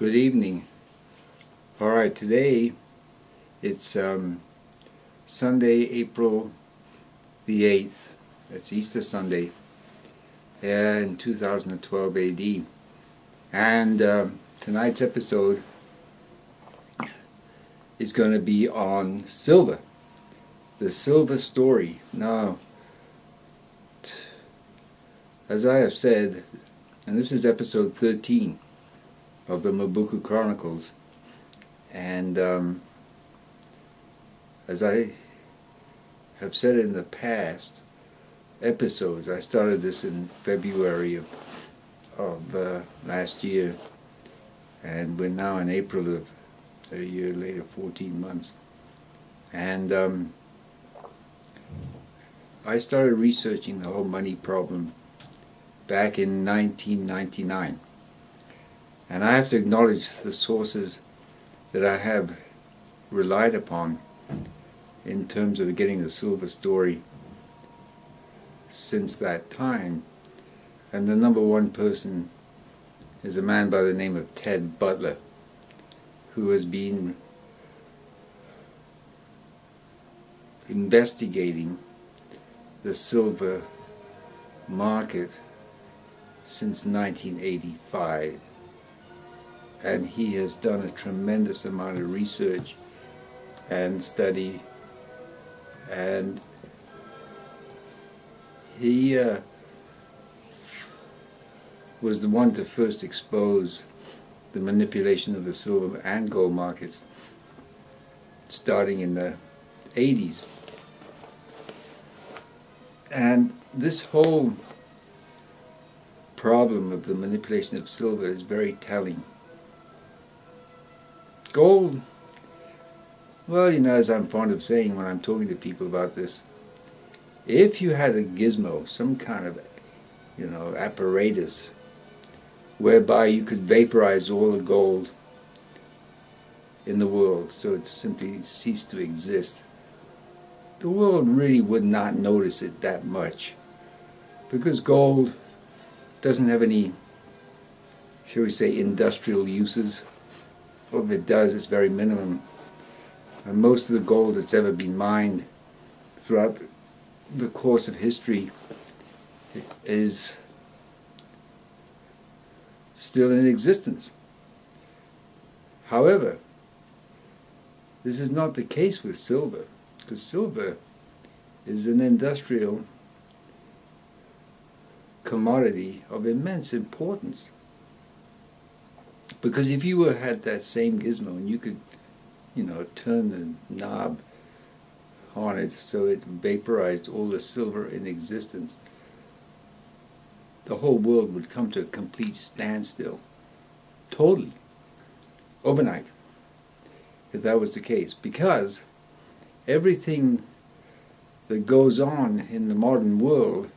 Good evening. All right, today it's Sunday, April the 8th. That's Easter Sunday in 2012 AD. And tonight's episode is going to be on silver, the silver story. Now, as I have said, and this is episode 13 of the Mobuku Chronicles, and as I have said in the past episodes, I started this in February of last year, and we're now in April of a year later, 14 months. And I started researching the whole money problem back in 1999. And I have to acknowledge the sources that I have relied upon in terms of getting the silver story since that time. And the number one person is a man by the name of Ted Butler, who has been investigating the silver market since 1985. And he has done a tremendous amount of research and study, and he was the one to first expose the manipulation of the silver and gold markets starting in the 80s. And this whole problem of the manipulation of silver is very telling. Gold, well, as I'm fond of saying when I'm talking to people about this, if you had a gizmo, some kind of, apparatus whereby you could vaporize all the gold in the world so it simply ceased to exist, the world really would not notice it that much, because gold doesn't have any, shall we say, industrial uses. Or if it does, it's very minimum. And most of the gold that's ever been mined throughout the course of history is still in existence. However, this is not the case with silver, because silver is an industrial commodity of immense importance. Because if you had that same gizmo and you could, turn the knob on it so it vaporized all the silver in existence, the whole world would come to a complete standstill. Totally. Overnight. If that was the case. Because everything that goes on in the modern world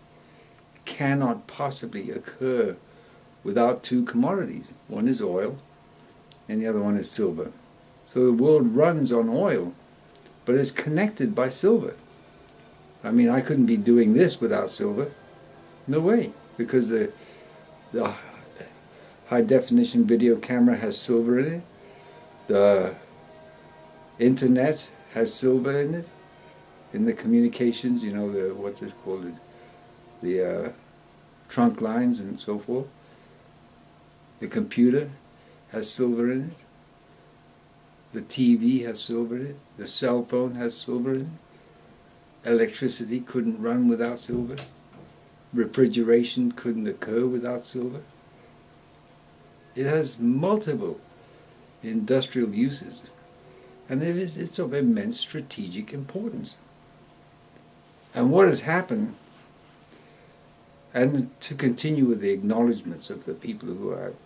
cannot possibly occur without two commodities. One is oil, and the other one is silver. So the world runs on oil, but it's connected by silver. I mean, I couldn't be doing this without silver. No way, because the high-definition video camera has silver in it. The internet has silver in it. In the communications, what's it called? The trunk lines and so forth. The computer has silver in it. The TV has silver in it. The cell phone has silver in it. Electricity couldn't run without silver. Refrigeration couldn't occur without silver. It has multiple industrial uses, and it's of immense strategic importance. And what has happened, and to continue with the acknowledgments of the people who have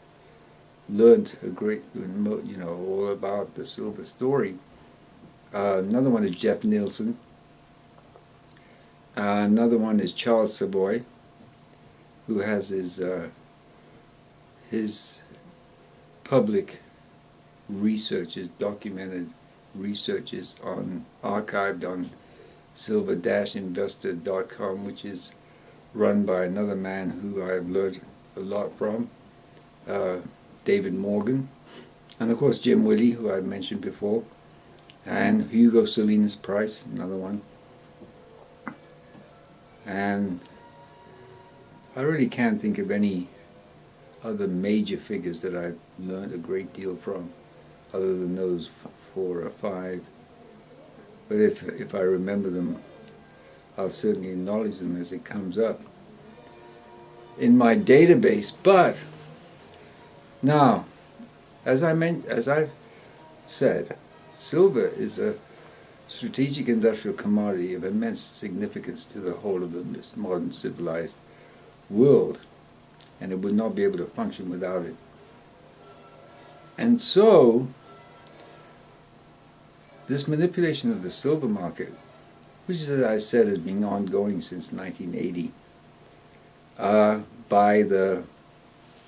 learned a great, all about the silver story. Another one is Jeff Nielsen. Another one is Charles Savoy, who has his public researches, documented researches archived on silver-investor.com, which is run by another man who I have learned a lot from, David Morgan. And of course Jim Willie, who I mentioned before, and Hugo Salinas Price, another one. And I really can't think of any other major figures that I've learned a great deal from, other than those 4 or 5. But if I remember them, I'll certainly acknowledge them as it comes up in my database. But now, as I've said, silver is a strategic industrial commodity of immense significance to the whole of this modern civilized world, and it would not be able to function without it. And so, this manipulation of the silver market, which, as I said, has been ongoing since 1980, by the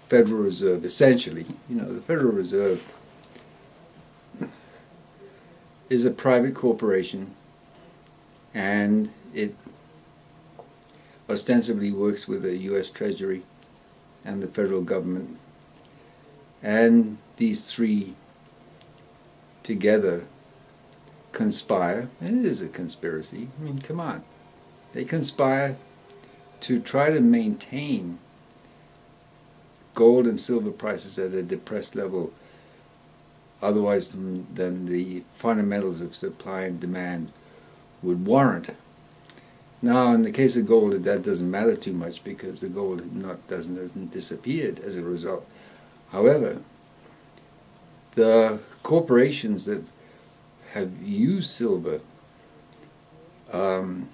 Federal Reserve, essentially. The Federal Reserve is a private corporation, and it ostensibly works with the U.S. Treasury and the federal government, and these three together conspire, and it is a conspiracy. I mean, come on. They conspire to try to maintain gold and silver prices at a depressed level, otherwise than the fundamentals of supply and demand would warrant. Now, in the case of gold, that doesn't matter too much because the gold hasn't disappeared as a result. However, the corporations that have used silver, and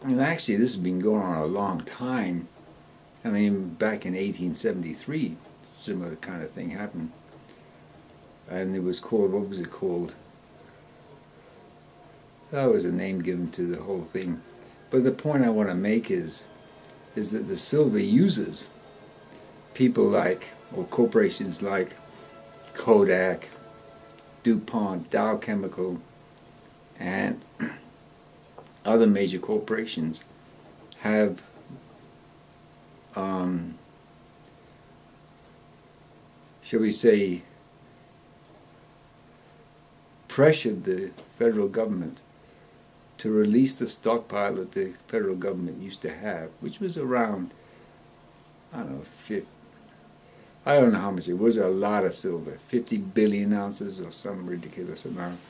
actually this has been going on a long time. I mean, back in 1873, similar kind of thing happened. And it was called, what was it called? That was a name given to the whole thing. But the point I want to make is that the silver users, people like, or corporations like Kodak, DuPont, Dow Chemical, and other major corporations have shall we say, pressured the federal government to release the stockpile that the federal government used to have, which was around, I don't know, I don't know how much, it was a lot of silver, 50 billion ounces or some ridiculous amount.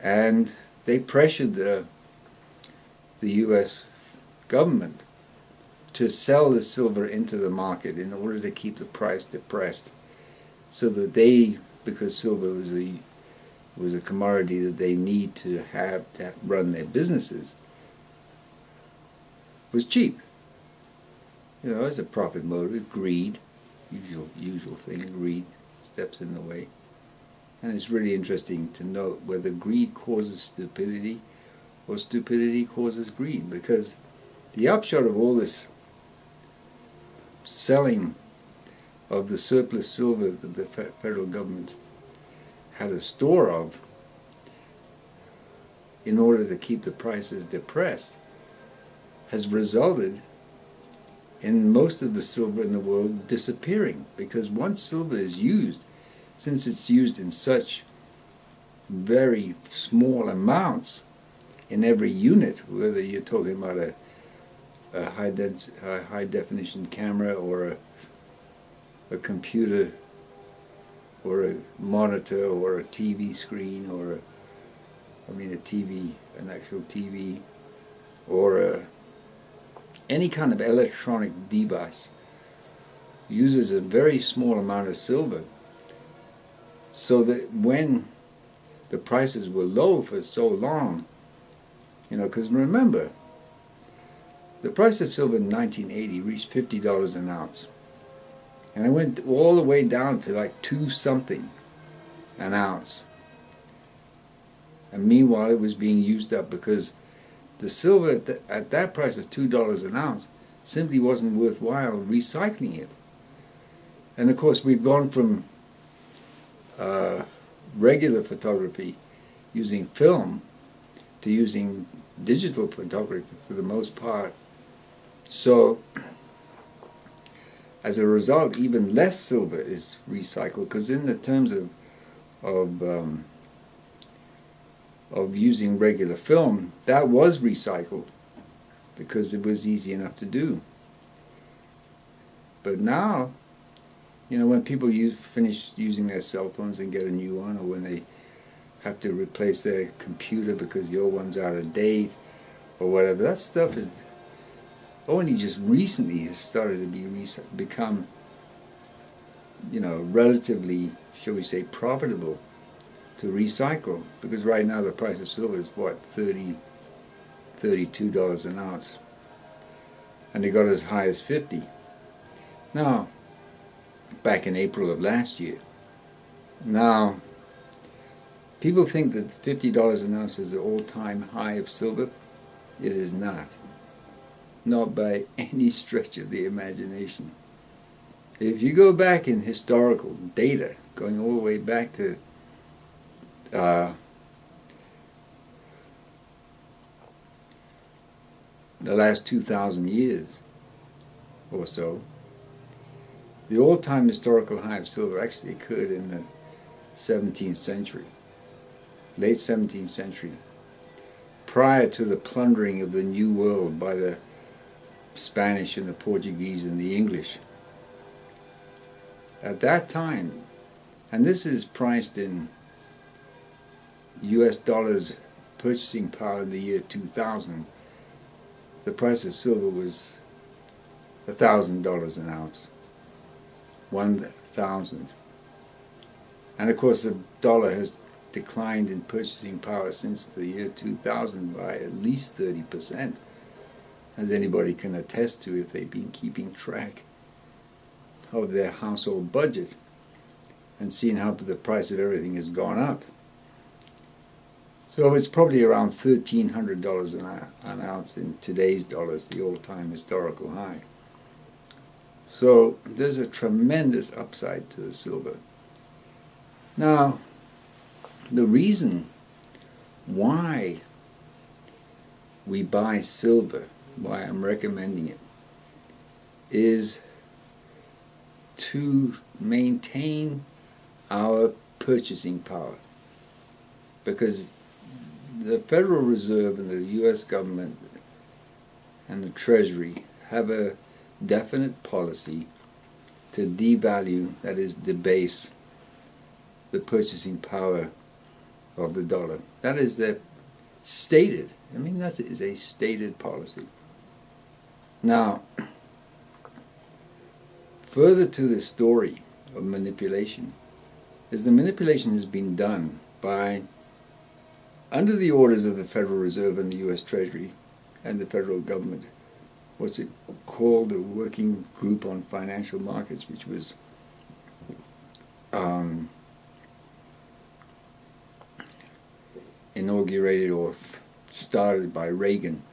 And they pressured the U.S. government to sell the silver into the market in order to keep the price depressed, so that because silver was a commodity that they need to run their businesses, was cheap. As a profit motive, greed, usual thing, greed steps in the way. And it's really interesting to note whether greed causes stupidity or stupidity causes greed, because the upshot of all this selling of the surplus silver that the federal government had a store of in order to keep the prices depressed has resulted in most of the silver in the world disappearing, because once silver is used, since it's used in such very small amounts in every unit, whether you're talking about a high definition camera or a computer or a monitor or a TV screen or an actual TV or any kind of electronic device uses a very small amount of silver, so that when the prices were low for so long, because remember, the price of silver in 1980 reached $50 an ounce. And it went all the way down to like $2 something an ounce. And meanwhile, it was being used up because the silver at that price of $2 an ounce simply wasn't worthwhile recycling it. And of course, we've gone from regular photography using film to using digital photography for the most part. So as a result, even less silver is recycled, because in the terms of using regular film, that was recycled because it was easy enough to do. But now, when people finish using their cell phones and get a new one, or when they have to replace their computer because the old one's out of date, or whatever, that stuff is only just recently has started to become, relatively, shall we say, profitable to recycle, because right now the price of silver is what, $32 an ounce, and it got as high as 50. Now, back in April of last year. Now, people think that $50 an ounce is the all-time high of silver. It is not. Not by any stretch of the imagination. If you go back in historical data, going all the way back to the last 2,000 years or so, the all-time historical high of silver actually occurred in the 17th century, late 17th century, prior to the plundering of the New World by the Spanish and the Portuguese and the English. At that time, and this is priced in US dollars purchasing power in the year 2000, the price of silver was $1,000 an ounce. 1,000. And of course the dollar has declined in purchasing power since the year 2000 by at least 30%, as anybody can attest to if they've been keeping track of their household budget and seeing how the price of everything has gone up. So it's probably around $1,300 an ounce in today's dollars, the all-time historical high. So there's a tremendous upside to the silver. Now, the reason why we buy silver, why I'm recommending it, is to maintain our purchasing power. Because the Federal Reserve and the U.S. government and the Treasury have a definite policy to devalue, that is, debase the purchasing power of the dollar. That is their stated, that is a stated policy. Now, further to the story of manipulation is the manipulation has been done by, under the orders of the Federal Reserve and the U.S. Treasury and the federal government, what's it called, the Working Group on Financial Markets, which was inaugurated or started by Reagan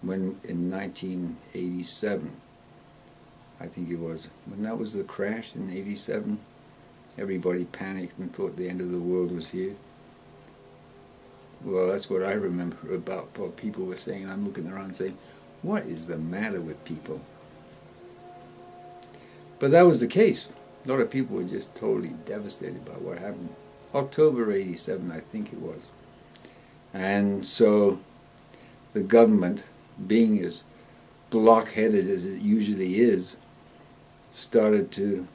when in 1987, I think it was, when that was the crash in 87, everybody panicked and thought the end of the world was here. Well, that's what I remember about what people were saying. I'm looking around saying, what is the matter with people? But that was the case. A lot of people were just totally devastated by what happened. October 87, I think it was. And so the government, being as block-headed as it usually is, started to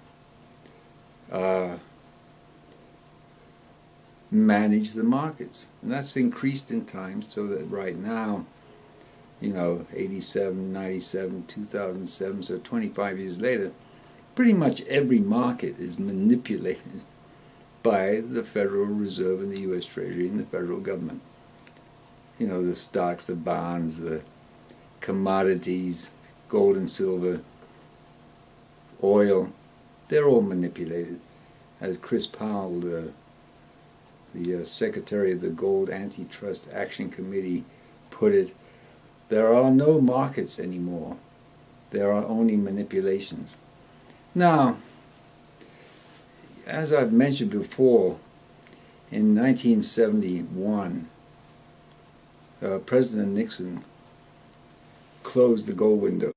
manage the markets. And that's increased in time, so that right now, 87, 97, 2007, so 25 years later, pretty much every market is manipulated by the Federal Reserve and the U.S. Treasury and the federal government. The stocks, the bonds, the commodities, gold and silver, oil, they're all manipulated. As Chris Powell, the Secretary of the Gold Antitrust Action Committee, put it, there are no markets anymore. There are only manipulations. Now, as I've mentioned before, in 1971, President Nixon closed the gold window.